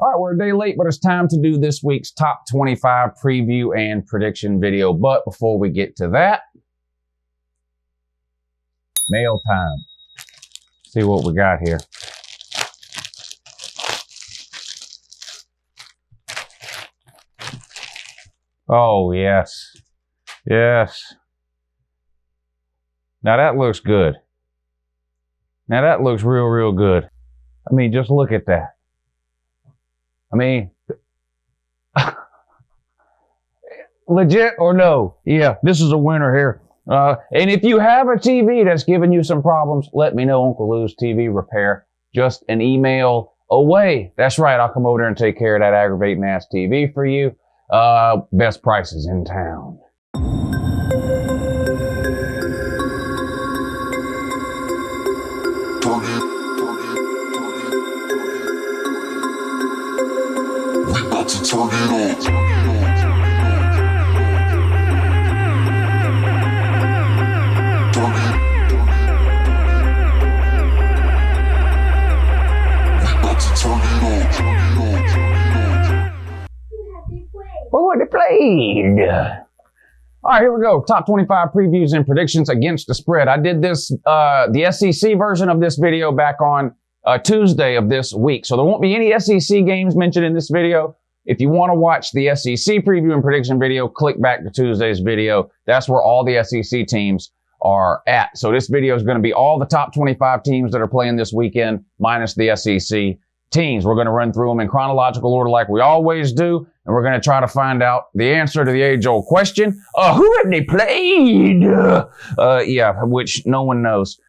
All right, we're a day late, but it's time to do this week's top 25 preview and prediction video. But before we get to that, mail time. See what we got here. Oh, yes. Yes. Now that looks good. Now that looks real good. I mean, just look at that. I mean, legit or no? Yeah, this is a winner here. And if you have a TV that's giving you some problems, let me know. Uncle Lou's TV Repair. Just an email away. That's right. I'll come over there and take care of that aggravating ass TV for you. Best prices in town. Oh, they played. All right, here we go. Top 25 previews and predictions against the spread. I did this, the SEC version of this video back on Tuesday of this week. So there won't be any SEC games mentioned in this video. If you want to watch the SEC preview and prediction video, click back to Tuesday's video. That's where all the SEC teams are at. So this video is going to be all the top 25 teams that are playing this weekend, minus the SEC teams. We're going to run through them in chronological order like we always do. And we're going to try to find out the answer to the age-old question, who have they played? Which no one knows.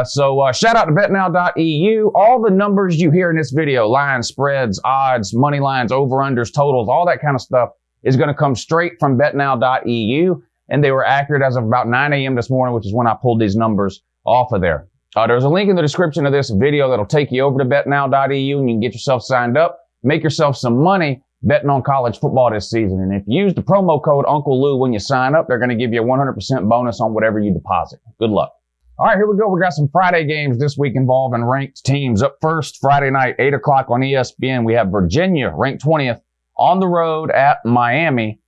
So shout out to betnow.eu. All the numbers you hear in this video, lines, spreads, odds, money lines, over-unders, totals, all that kind of stuff is going to come straight from betnow.eu. And they were accurate as of about 9 a.m. this morning, which is when I pulled these numbers off of there. There's a link in the description of this video that'll take you over to betnow.eu and you can get yourself signed up, make yourself some money betting on college football this season. And if you use the promo code Uncle Lou when you sign up, they're going to give you a 100% bonus on whatever you deposit. Good luck. All right, here we go. We got some Friday games this week involving ranked teams. Up first, Friday night, 8 o'clock on ESPN, we have Virginia, ranked 20th, on the road at Miami.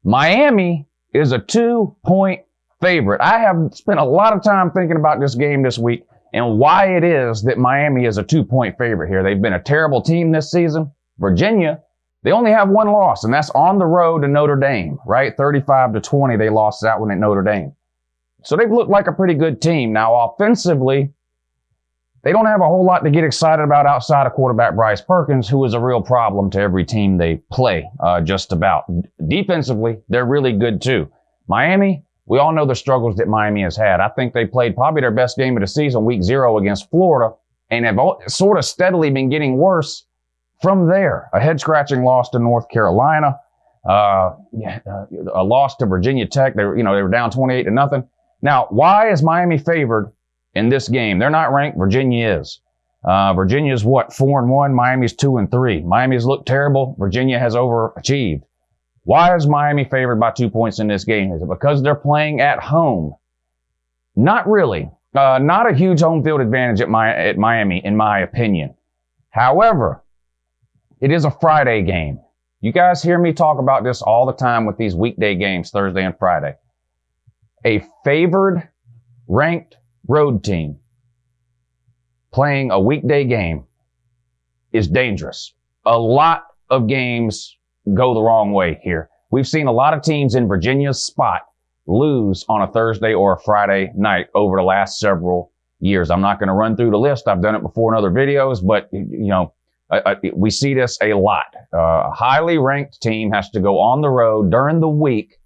Miami is a 2-point favorite. I have spent a lot of time thinking about this game this week and why it is that Miami is a 2-point favorite here. They've been a terrible team this season. Virginia, they only have one loss, and that's on the road to Notre Dame, right? 35-20, they lost that one at Notre Dame. So they've looked like a pretty good team. Now, offensively, they don't have a whole lot to get excited about outside of quarterback Bryce Perkins, who is a real problem to every team they play, just about. Defensively, they're really good too. Miami, we all know the struggles that Miami has had. I think they played probably their best game of the season, week 0 against Florida, and have sort of steadily been getting worse from there. A head-scratching loss to North Carolina, a loss to Virginia Tech. They were down 28-0. Now, why is Miami favored in this game? They're not ranked. Virginia is. Virginia's 4-1. Miami's 2-3. Miami's looked terrible. Virginia has overachieved. Why is Miami favored by 2 points in this game? Is it because they're playing at home? Not really. Not a huge home field advantage at Miami, in my opinion. However, it is a Friday game. You guys hear me talk about this all the time with these weekday games, Thursday and Friday. A favored, ranked road team playing a weekday game is dangerous. A lot of games go the wrong way here. We've seen a lot of teams in Virginia's spot lose on a Thursday or a Friday night over the last several years. I'm not going to run through the list. I've done it before in other videos, but we see this a lot. A highly ranked team has to go on the road during the week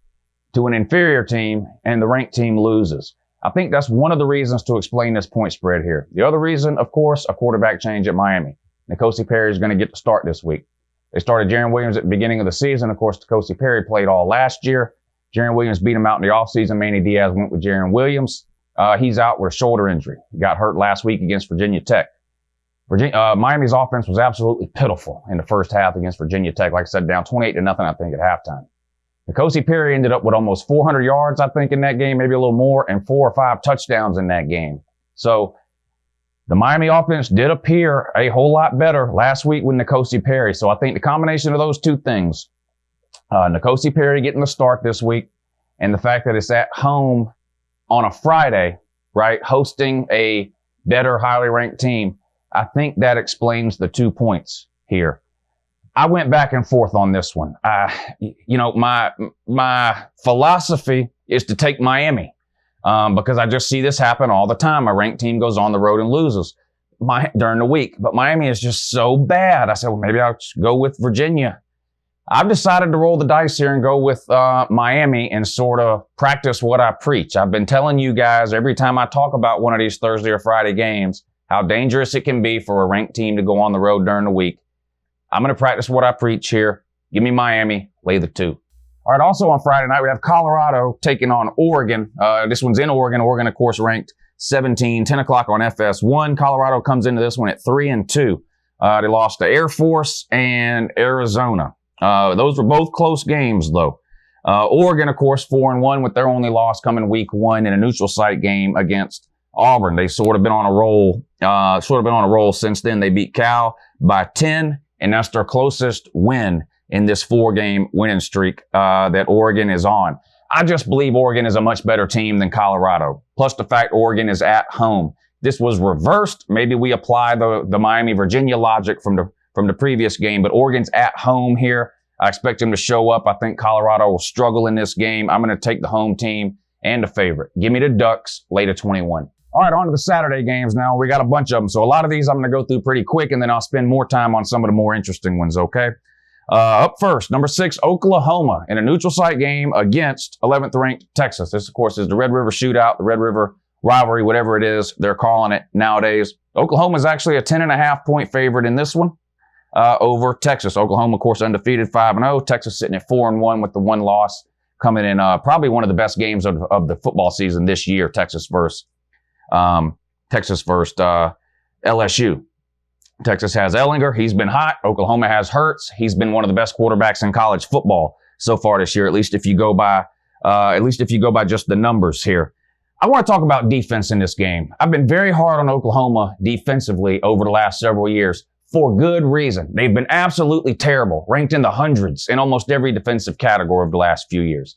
to an inferior team, and the ranked team loses. I think that's one of the reasons to explain this point spread here. The other reason, of course, a quarterback change at Miami. N'Kosi Perry is going to get the start this week. They started Jarren Williams at the beginning of the season. Of course, N'Kosi Perry played all last year. Jarren Williams beat him out in the offseason. Manny Diaz went with Jarren Williams. He's out with a shoulder injury. He got hurt last week against Virginia Tech. Miami's offense was absolutely pitiful in the first half against Virginia Tech. Like I said, down 28-0, I think, at halftime. N'Kosi Perry ended up with almost 400 yards, I think, in that game, maybe a little more, and 4 or 5 touchdowns in that game. So The Miami offense did appear a whole lot better last week with N'Kosi Perry. So I think the combination of those two things, N'Kosi Perry getting the start this week and the fact that it's at home on a Friday, right, hosting a better, highly ranked team, I think that explains the 2 points here. I went back and forth on this one. My philosophy is to take Miami. Because I just see this happen all the time. A ranked team goes on the road and loses during the week. But Miami is just so bad. I said, well, maybe I'll go with Virginia. I've decided to roll the dice here and go with Miami and sort of practice what I preach. I've been telling you guys every time I talk about one of these Thursday or Friday games, how dangerous it can be for a ranked team to go on the road during the week. I'm going to practice what I preach here. Give me Miami, lay the 2. All right, also on Friday night, we have Colorado taking on Oregon. This one's in Oregon. Oregon, of course, ranked 17, 10 o'clock on FS1. Colorado comes into this one at 3-2. They lost to Air Force and Arizona. Those were both close games, though. Oregon, of course, 4-1 with their only loss coming week 1 in a neutral site game against Auburn. They've sort of been on a roll since then. They beat Cal by 10, and that's their closest win in this 4-game winning streak that Oregon is on. I just believe Oregon is a much better team than Colorado. Plus the fact Oregon is at home. This was reversed. Maybe we apply the Miami-Virginia logic from the previous game, but Oregon's at home here. I expect them to show up. I think Colorado will struggle in this game. I'm going to take the home team and the favorite. Give me the Ducks, lay to 21. All right, on to the Saturday games now. We got a bunch of them. So a lot of these I'm going to go through pretty quick, and then I'll spend more time on some of the more interesting ones, okay? Up first, number 6, Oklahoma in a neutral site game against 11th ranked Texas. This, of course, is the Red River Shootout, the Red River Rivalry, whatever it is they're calling it nowadays. Oklahoma is actually a 10.5 point favorite in this one over Texas. Oklahoma, of course, undefeated 5-0. Texas sitting at 4-1 with the one loss coming in probably one of the best games of the football season this year, Texas versus LSU. Texas has Ellinger. He's been hot. Oklahoma has Hurts. He's been one of the best quarterbacks in college football so far this year, at least if you go by just the numbers here. I want to talk about defense in this game. I've been very hard on Oklahoma defensively over the last several years for good reason. They've been absolutely terrible, ranked in the hundreds in almost every defensive category of the last few years.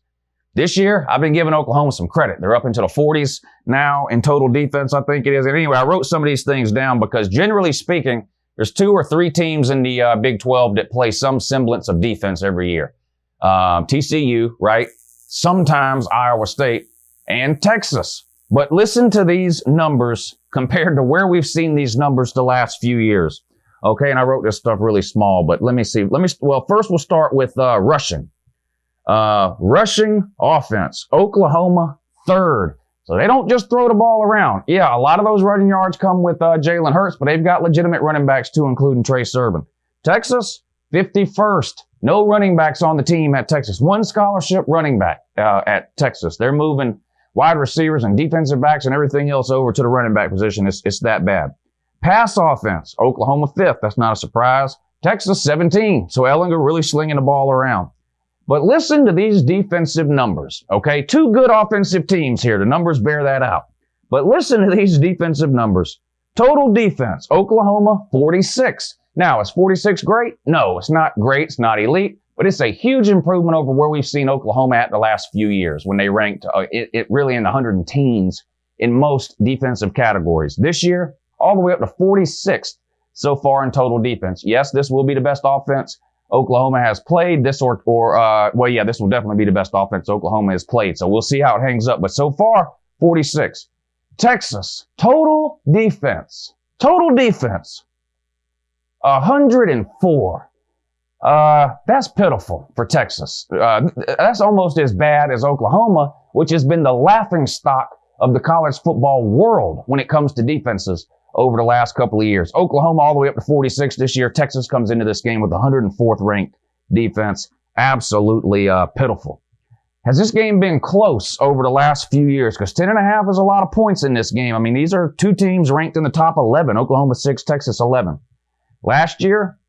This year, I've been giving Oklahoma some credit. They're up into the 40s now in total defense, I think it is. And anyway, I wrote some of these things down because generally speaking, there's 2 or 3 teams in the Big 12 that play some semblance of defense every year. TCU, right? Sometimes Iowa State and Texas. But listen to these numbers compared to where we've seen these numbers the last few years. Okay, and I wrote this stuff really small, but let me see. Well, first we'll start with rushing. Rushing offense. Oklahoma, 3rd. So they don't just throw the ball around. Yeah, a lot of those running yards come with Jalen Hurts, but they've got legitimate running backs too, including Trey Sermon. Texas, 51st. No running backs on the team at Texas. 1 scholarship running back at Texas. They're moving wide receivers and defensive backs and everything else over to the running back position. It's that bad. Pass offense. Oklahoma, 5th. That's not a surprise. Texas, 17. So Ellinger really slinging the ball around. But listen to these defensive numbers, okay? 2 good offensive teams here. The numbers bear that out. But listen to these defensive numbers. Total defense, Oklahoma, 46. Now, is 46 great? No, it's not great. It's not elite. But it's a huge improvement over where we've seen Oklahoma at the last few years when they ranked it really in the 110s in most defensive categories. This year, all the way up to 46th so far in total defense. Yes, this will be the best offense Oklahoma has played. This will definitely be the best offense Oklahoma has played. So we'll see how it hangs up. But so far, 46. Texas, total defense, 104. That's pitiful for Texas. That's almost as bad as Oklahoma, which has been the laughingstock of the college football world when it comes to defenses over the last couple of years. Oklahoma all the way up to 46 this year. Texas comes into this game with the 104th ranked defense. Absolutely pitiful. Has this game been close over the last few years? Because 10.5 is a lot of points in this game. I mean, these are 2 teams ranked in the top 11. Oklahoma 6, Texas 11. Last year,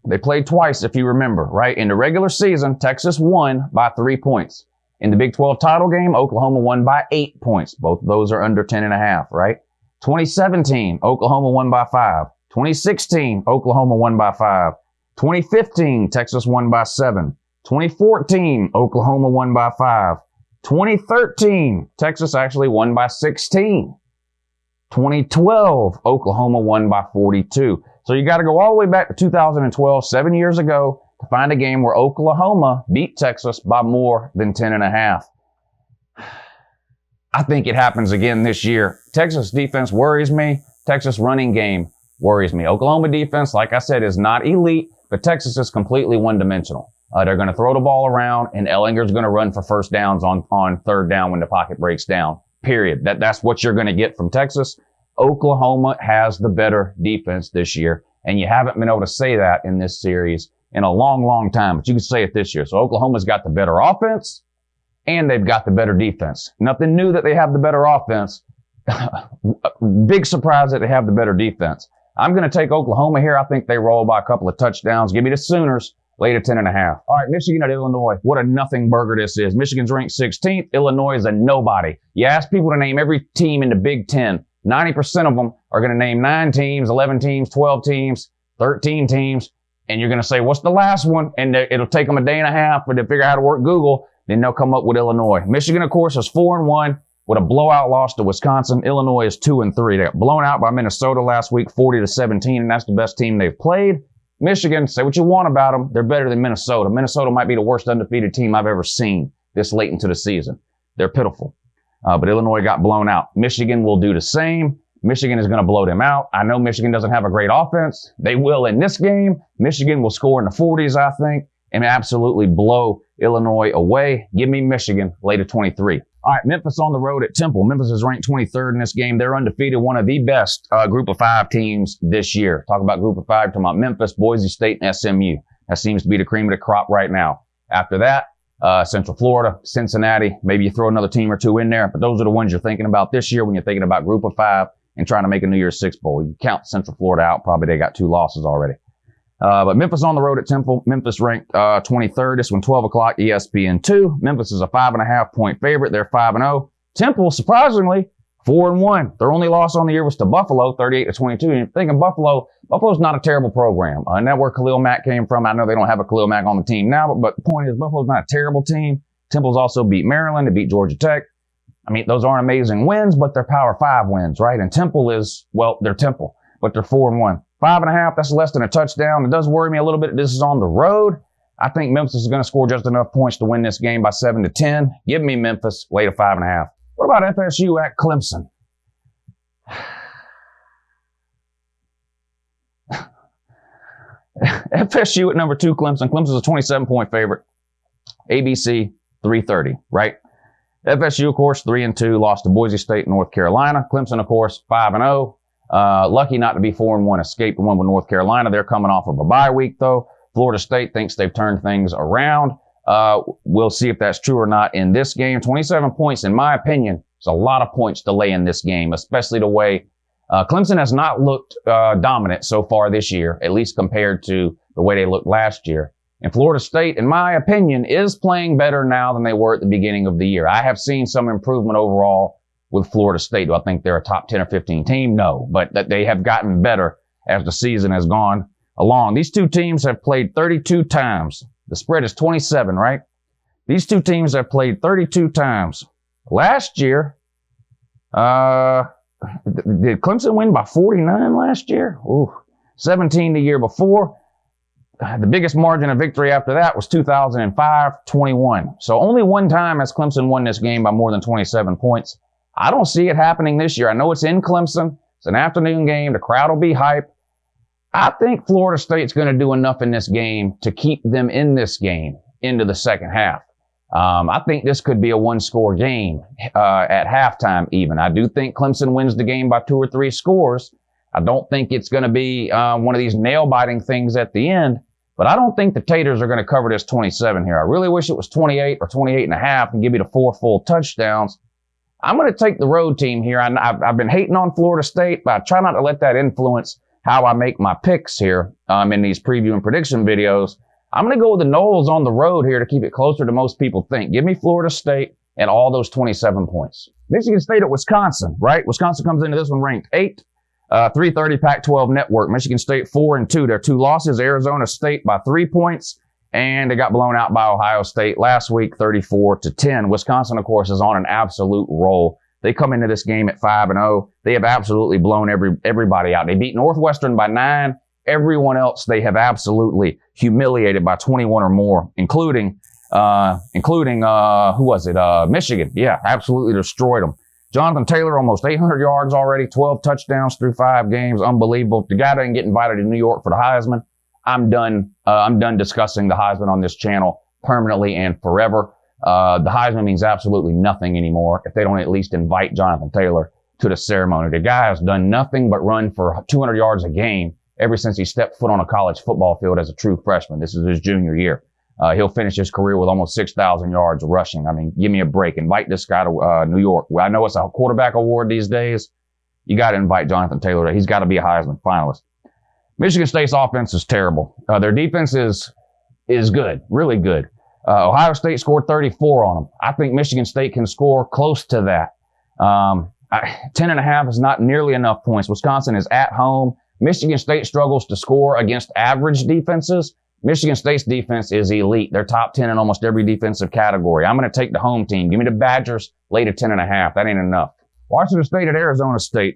they played twice, if you remember, right? In the regular season, Texas won by 3 points. In the Big 12 title game, Oklahoma won by 8 points. Both of those are under 10.5, right? 2017, Oklahoma won by 5. 2016, Oklahoma won by 5. 2015, Texas won by 7. 2014, Oklahoma won by 5. 2013, Texas actually won by 16. 2012, Oklahoma won by 42. So you got to go all the way back to 2012, 7 years ago, to find a game where Oklahoma beat Texas by more than 10.5. I think it happens again this year. Texas defense worries me. Texas running game worries me. Oklahoma defense, like I said, is not elite, but Texas is completely one-dimensional. They're going to throw the ball around, and Ellinger's going to run for first downs on third down when the pocket breaks down. Period. That's what you're going to get from Texas. Oklahoma has the better defense this year, and you haven't been able to say that in this series in a long, long time, but you can say it this year. So Oklahoma's got the better offense, and they've got the better defense. Nothing new that they have the better offense. Big surprise that they have the better defense. I'm going to take Oklahoma here. I think they roll by a couple of touchdowns. Give me the Sooners. Late at 10.5. All right, Michigan at Illinois. What a nothing burger this is. Michigan's ranked 16th. Illinois is a nobody. You ask people to name every team in the Big Ten. 90% of them are going to name 9 teams, 11 teams, 12 teams, 13 teams. And you're going to say, what's the last one? And it'll take them a day and a half to figure out how to work Google. Then they'll come up with Illinois. Michigan, of course, is 4-1 with a blowout loss to Wisconsin. Illinois is 2-3. They got blown out by Minnesota last week, 40-17, and that's the best team they've played. Michigan, say what you want about them, they're better than Minnesota. Minnesota might be the worst undefeated team I've ever seen this late into the season. They're pitiful. But Illinois got blown out. Michigan will do the same. Michigan is going to blow them out. I know Michigan doesn't have a great offense. They will in this game. Michigan will score in the 40s, I think, and absolutely blow Illinois away. Give me Michigan late at 23. All right, Memphis on the road at Temple. Memphis is ranked 23rd in this game. They're undefeated, one of the best group of 5 teams this year. Talk about group of 5, talking about Memphis, Boise State, and SMU. That seems to be the cream of the crop right now. After that, Central Florida, Cincinnati. Maybe you throw another team or 2 in there, but those are the ones you're thinking about this year when you're thinking about group of 5 and trying to make a New Year's Six bowl. You count Central Florida out, probably they got 2 losses already. But Memphis on the road at Temple. Memphis ranked 23rd. This one, 12 o'clock, ESPN2. Memphis is a 5.5-point favorite. They're 5-0. Temple, surprisingly, 4-1. Their only loss on the year was to Buffalo, 38-22. And you're thinking Buffalo's not a terrible program. And that's where Khalil Mack came from. I know they don't have a Khalil Mack on the team now, but the point is Buffalo's not a terrible team. Temple's also beat Maryland. They beat Georgia Tech. I mean, those aren't amazing wins, but they're Power 5 wins, right? And Temple is, well, they're Temple, but they're 4-1. 5.5, that's less than a touchdown. It does worry me a little bit. This is on the road. I think Memphis is going to score just enough points to win this game by 7-10. Give me Memphis, late at 5.5. What about FSU at Clemson? FSU at number 2, Clemson. Clemson's a 27-point favorite. ABC, 330, right? FSU, of course, 3-2, lost to Boise State, North Carolina. Clemson, of course, 5-0. Lucky not to be 4-1, escaped the one with North Carolina. They're coming off of a bye week, though. Florida State thinks they've turned things around. We'll see if that's true or not in this game. 27 points, in my opinion, is a lot of points to lay in this game, especially the way Clemson has not looked dominant so far this year, at least compared to the way they looked last year. And Florida State, in my opinion, is playing better now than they were at the beginning of the year. I have seen some improvement overall with Florida State. Do I think they're a top 10 or 15 team? No, but that they have gotten better as the season has gone along. These two teams have played 32 times. The spread is 27, right? These two teams have played 32 times. Last year, did Clemson win by 49 last year? Ooh, 17 the year before. The biggest margin of victory after that was 2005, 21. So only one time has Clemson won this game by more than 27 points. I don't see it happening this year. I know it's in Clemson. It's an afternoon game. The crowd will be hype. I think Florida State's going to do enough in this game to keep them in this game into the second half. I think this could be a one-score game at halftime even. I do think Clemson wins the game by 2 or 3 scores. I don't think it's going to be one of these nail-biting things at the end, but I don't think the Taters are going to cover this 27 here. I really wish it was 28 or 28.5 and give me the 4 full touchdowns. I'm going to take the road team here. I've been hating on Florida State, but I try not to let that influence how I make my picks here in these preview and prediction videos. I'm going to go with the Noles on the road here to keep it closer to most people think. Give me Florida State and all those 27 points. Michigan State at Wisconsin, right? Wisconsin comes into this one ranked 8. 3:30 Pac-12 Network. Michigan State 4-2. Their 2 losses. Arizona State by 3 points. And they got blown out by Ohio State last week, 34-10. Wisconsin, of course, is on an absolute roll. They come into this game at 5-0. They have absolutely blown everybody out. They beat Northwestern by 9. Everyone else they have absolutely humiliated by 21 or more, including who was it? Michigan. Yeah, absolutely destroyed them. Jonathan Taylor, almost 800 yards already, 12 touchdowns through 5 games. Unbelievable. The guy didn't get invited to New York for the Heisman. I'm done discussing the Heisman on this channel permanently and forever. The Heisman means absolutely nothing anymore if they don't at least invite Jonathan Taylor to the ceremony. The guy has done nothing but run for 200 yards a game ever since he stepped foot on a college football field as a true freshman. This is his junior year. He'll finish his career with almost 6,000 yards rushing. I mean, give me a break. Invite this guy to New York. Well, I know it's a quarterback award these days. You got to invite Jonathan Taylor. He's got to be a Heisman finalist. Michigan State's offense is terrible. Their defense is good, really good. Ohio State scored 34 on them. I think Michigan State can score close to that. 10.5 is not nearly enough points. Wisconsin is at home. Michigan State struggles to score against average defenses. Michigan State's defense is elite. They're top 10 in almost every defensive category. I'm going to take the home team. Give me the Badgers, lay to 10.5. That ain't enough. Washington State at Arizona State.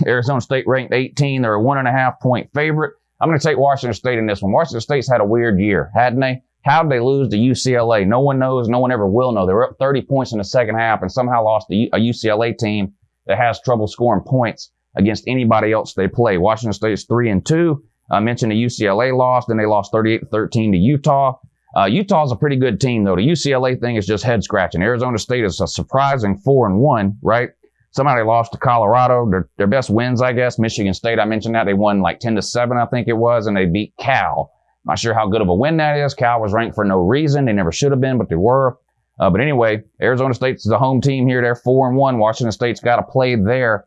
Arizona State ranked 18. They're a 1.5 point favorite. I'm going to take Washington State in this one. Washington State's had a weird year, hadn't they? How did they lose to UCLA? No one knows. No one ever will know. They were up 30 points in the second half and somehow lost to a UCLA team that has trouble scoring points against anybody else they play. Washington State's 3-2. I mentioned the UCLA loss. Then they lost 38-13 to Utah. Utah's a pretty good team, though. The UCLA thing is just head scratching. Arizona State is a surprising 4-1, right? Somehow they lost to Colorado. Their best wins, I guess. Michigan State, I mentioned that. They won like 10-7, I think it was, and they beat Cal. Not sure how good of a win that is. Cal was ranked for no reason. They never should have been, but they were. But anyway, Arizona State's the home team here. They're 4-1. Washington State's got to play there.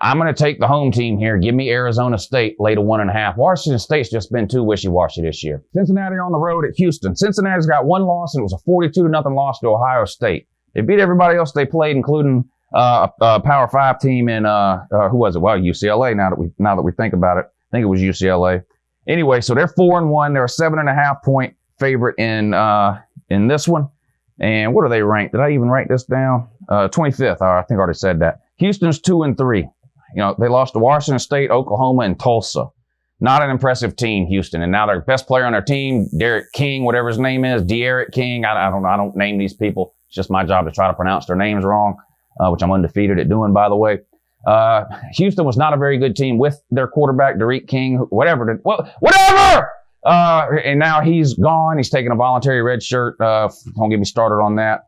I'm going to take the home team here. Give me Arizona State, lay to 1.5. Washington State's just been too wishy-washy this year. Cincinnati on the road at Houston. Cincinnati's got 1 loss, and it was a 42-0 loss to Ohio State. They beat everybody else they played, including a Power 5 team in, who was it? Well, UCLA, now that we think about it. I think it was UCLA. Anyway, so they're 4-1. They're a 7.5 point favorite in this one. And what are they ranked? Did I even write this down? 25th. I think I already said that. Houston's 2-3. You know, they lost to Washington State, Oklahoma, and Tulsa. Not an impressive team, Houston. And now their best player on their team, Derek King, whatever his name is, De'Aaron King. I don't name these people. It's just my job to try to pronounce their names wrong, which I'm undefeated at doing, by the way. Houston was not a very good team with their quarterback, Derek King, whatever. And now he's gone. He's taking a voluntary red shirt. Don't get me started on that.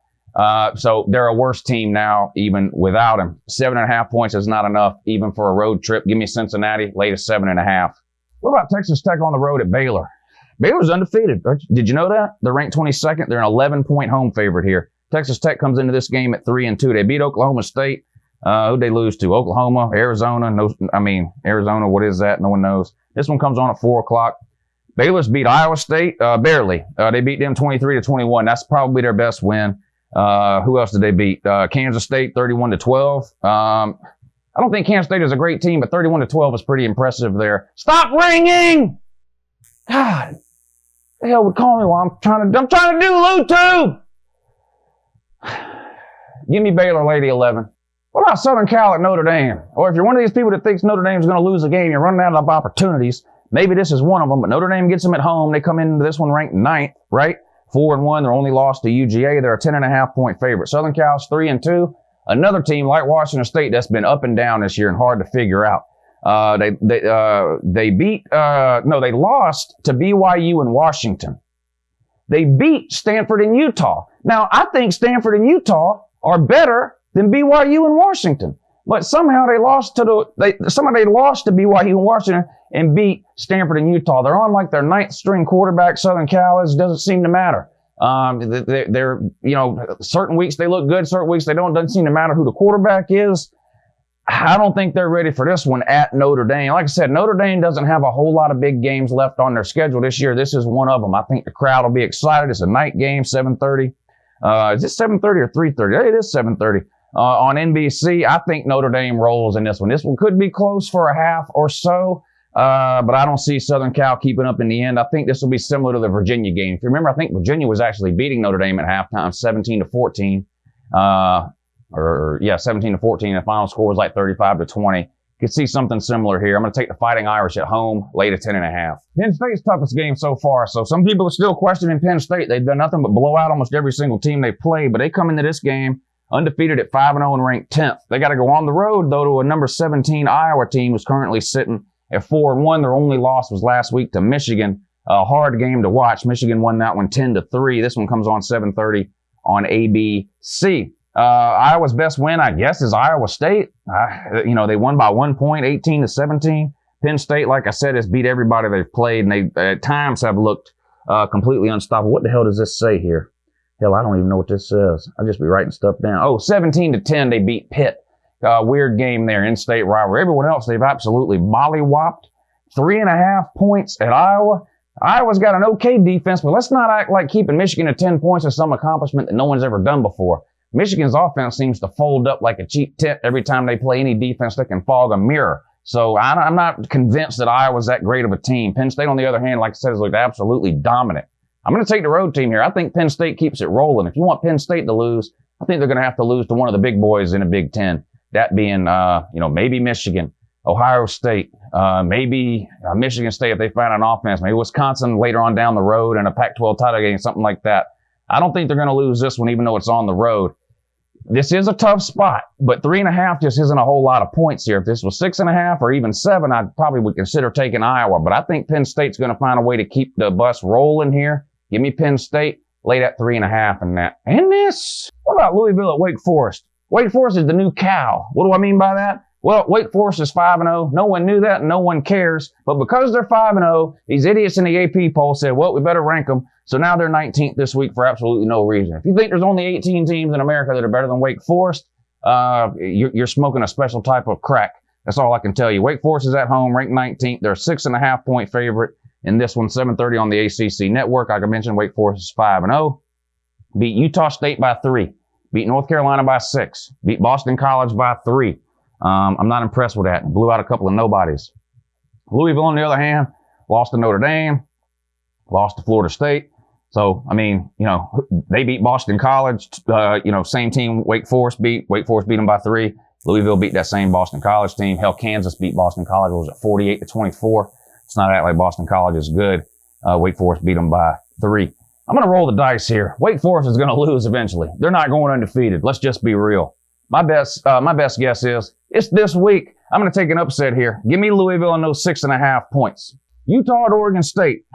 So they're a worse team now, even without him. 7.5 points is not enough, even for a road trip. Give me Cincinnati, lay to 7.5. What about Texas Tech on the road at Baylor? Baylor's undefeated. Did you know that? They're ranked 22nd. They're an 11-point home favorite here. Texas Tech comes into this game at 3-2. They beat Oklahoma State. Who'd they lose to? Oklahoma, Arizona. Arizona, what is that? No one knows. This one comes on at 4 o'clock. Baylor's beat Iowa State, barely. They beat them 23-21. That's probably their best win. Who else did they beat? Kansas State 31-12. I don't think Kansas State is a great team, but 31-12 is pretty impressive there. Stop ringing! God, the hell would call me while I'm trying to do YouTube. Give me Baylor, lady 11. What about Southern Cal at Notre Dame? Or if you're one of these people that thinks Notre Dame's going to lose a game, you're running out of opportunities. Maybe this is one of them, but Notre Dame gets them at home. They come into this one ranked 9th, right? 4-1. They're only lost to UGA. They're a 10.5 point favorite. Southern Cal's 3-2. Another team like Washington State that's been up and down this year and hard to figure out. They lost to BYU and Washington. They beat Stanford and Utah. Now, I think Stanford and Utah are better than BYU and Washington. But somehow they lost to BYU and Washington and beat Stanford and Utah. They're on like their 9th string quarterback. Southern Cal doesn't seem to matter. They're certain weeks they look good, certain weeks they don't. Doesn't seem to matter who the quarterback is. I don't think they're ready for this one at Notre Dame. Like I said, Notre Dame doesn't have a whole lot of big games left on their schedule this year. This is one of them. I think the crowd will be excited. It's a night game, 7:30. Is it 7:30 or 3:30? It is 7:30. on NBC. I think Notre Dame rolls in this one. This one could be close for a half or so, but I don't see Southern Cal keeping up in the end. I think this will be similar to the Virginia game. If you remember, I think Virginia was actually beating Notre Dame at halftime, 17-14. 17-14. The final score was like 35-20. Could see something similar here. I'm going to take the Fighting Irish at home, late at 10.5. Penn State's toughest game so far. So some people are still questioning Penn State. They've done nothing but blow out almost every single team they played, but they come into this game undefeated at 5-0 and ranked 10th. They got to go on the road, though, to a number 17 Iowa team who's currently sitting at 4-1. Their only loss was last week to Michigan. A hard game to watch. Michigan won that one 10-3. This one comes on 7:30 on ABC. Iowa's best win, I guess, is Iowa State. They won by 1 point, 18-17. Penn State, like I said, has beat everybody they've played, and they at times have looked completely unstoppable. What the hell does this say here? Hell, I don't even know what this says. I'll just be writing stuff down. Oh, 17-10, they beat Pitt. Weird game there, in-state rivalry. Everyone else, they've absolutely mollywopped. 3.5 points at Iowa. Iowa's got an okay defense, but let's not act like keeping Michigan at 10 points is some accomplishment that no one's ever done before. Michigan's offense seems to fold up like a cheap tent every time they play any defense that can fog a mirror. So I'm not convinced that Iowa's that great of a team. Penn State, on the other hand, like I said, has looked absolutely dominant. I'm going to take the road team here. I think Penn State keeps it rolling. If you want Penn State to lose, I think they're going to have to lose to one of the big boys in the Big Ten. That being, maybe Michigan, Ohio State, maybe Michigan State if they find an offense, maybe Wisconsin later on down the road in a Pac-12 title game, something like that. I don't think they're going to lose this one, even though it's on the road. This is a tough spot, but 3.5 just isn't a whole lot of points here. If this was 6.5 or even 7, I probably would consider taking Iowa, but I think Penn State's going to find a way to keep the bus rolling here. Give me Penn State, late at 3.5 and that. And this, what about Louisville at Wake Forest? Wake Forest is the new cow. What do I mean by that? Well, Wake Forest is 5-0. No one knew that and no one cares. But because they're 5-0, these idiots in the AP poll said, well, we better rank them. So now they're 19th this week for absolutely no reason. If you think there's only 18 teams in America that are better than Wake Forest, you're smoking a special type of crack. That's all I can tell you. Wake Forest is at home, ranked 19th. They're a 6.5 point favorite in this one, 7:30 on the ACC network. Like I mentioned, Wake Forest is 5-0. Beat Utah State by 3. Beat North Carolina by 6. Beat Boston College by 3. I'm not impressed with that. Blew out a couple of nobodies. Louisville, on the other hand, lost to Notre Dame, lost to Florida State. So, they beat Boston College, same team Wake Forest beat. Wake Forest beat them by 3. Louisville beat that same Boston College team. Hell, Kansas beat Boston College. It was at 48-24. It's not act like Boston College is good. Wake Forest beat them by 3. I'm going to roll the dice here. Wake Forest is going to lose eventually. They're not going undefeated. Let's just be real. My best guess is it's this week. I'm going to take an upset here. Give me Louisville and those 6.5 points. Utah at Oregon State.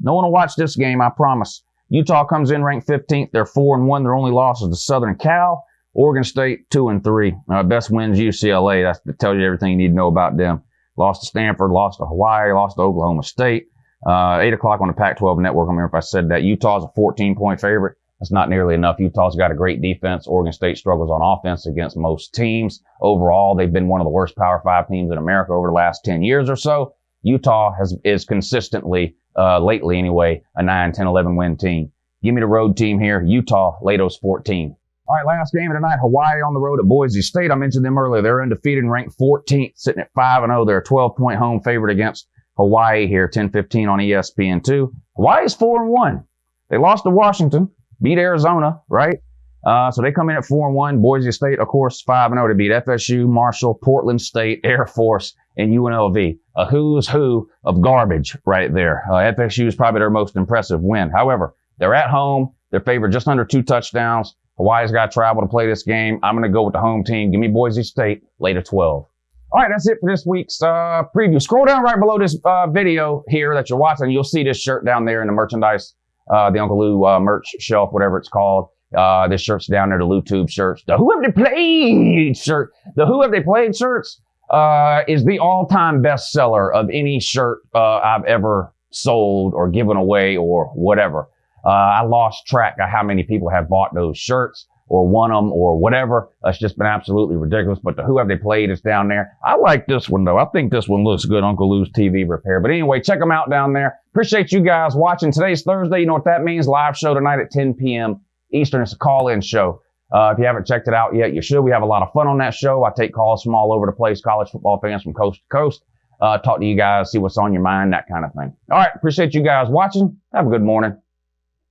No one will watch this game, I promise. Utah comes in ranked 15th. They're 4-1. Their only loss is to Southern Cal. Oregon State 2-3. Best wins UCLA. That tells you everything you need to know about them. Lost to Stanford, lost to Hawaii, lost to Oklahoma State. 8 o'clock on the Pac-12 network. I remember if I said that. Utah's a 14-point favorite. That's not nearly enough. Utah's got a great defense. Oregon State struggles on offense against most teams. Overall, they've been one of the worst Power 5 teams in America over the last 10 years or so. Utah is consistently, lately anyway, a 9, 10, 11 win team. Give me the road team here. Utah, Lato's 14. All right, last game of the night, Hawaii on the road at Boise State. I mentioned them earlier. They're undefeated and ranked 14th, sitting at 5-0. They're a 12-point home favorite against Hawaii here, 10:15 on ESPN2. Hawaii's 4-1. They lost to Washington, beat Arizona, right? So they come in at 4-1. Boise State, of course, 5-0 to beat FSU, Marshall, Portland State, Air Force, and UNLV. A who's who of garbage right there. FSU is probably their most impressive win. However, they're at home. They're favored just under 2 touchdowns. Hawaii's got to travel to play this game. I'm going to go with the home team. Give me Boise State, late at 12. All right, that's it for this week's preview. Scroll down right below this video here that you're watching. You'll see this shirt down there in the merchandise, the UNCLELOU merch shelf, whatever it's called. This shirt's down there, the LouTube shirts. The Who Have They Played shirt. The Who Have They Played shirts is the all-time bestseller of any shirt I've ever sold or given away or whatever. I lost track of how many people have bought those shirts or won them or whatever. It's just been absolutely ridiculous. But the Who Have They Played is down there. I like this one, though. I think this one looks good, Uncle Lou's TV repair. But anyway, check them out down there. Appreciate you guys watching. Today's Thursday. You know what that means? Live show tonight at 10 p.m. Eastern. It's a call-in show. If you haven't checked it out yet, you should. We have a lot of fun on that show. I take calls from all over the place, college football fans from coast to coast. Talk to you guys, see what's on your mind, that kind of thing. All right. Appreciate you guys watching. Have a good morning.